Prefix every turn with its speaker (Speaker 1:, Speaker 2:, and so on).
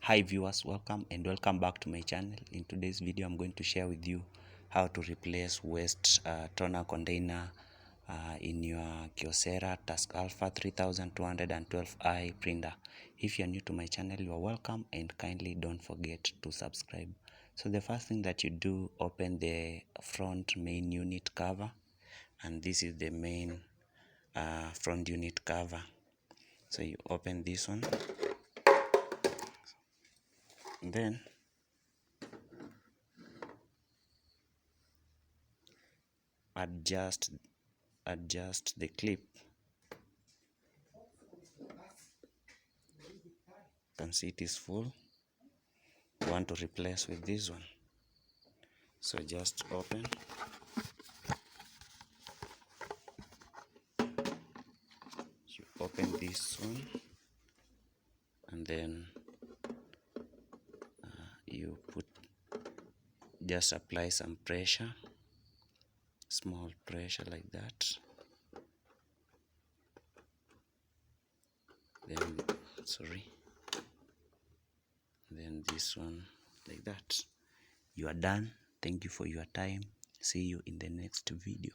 Speaker 1: Hi viewers, welcome back to my channel. In today's video I'm going to share with you how to replace waste toner container in your Kyocera Taskalfa 3212i printer. If you're new to my channel, you are welcome, and kindly don't forget to subscribe. So the first thing that you do, open the front main unit cover, and this is the main front unit cover. So you open this one, then adjust the clip. You can see it is full. You want to replace with this one, so just open, you open this one, and then you just apply some pressure, small pressure like that. Then this one like that. You are done. Thank you for your time. See you in the next video.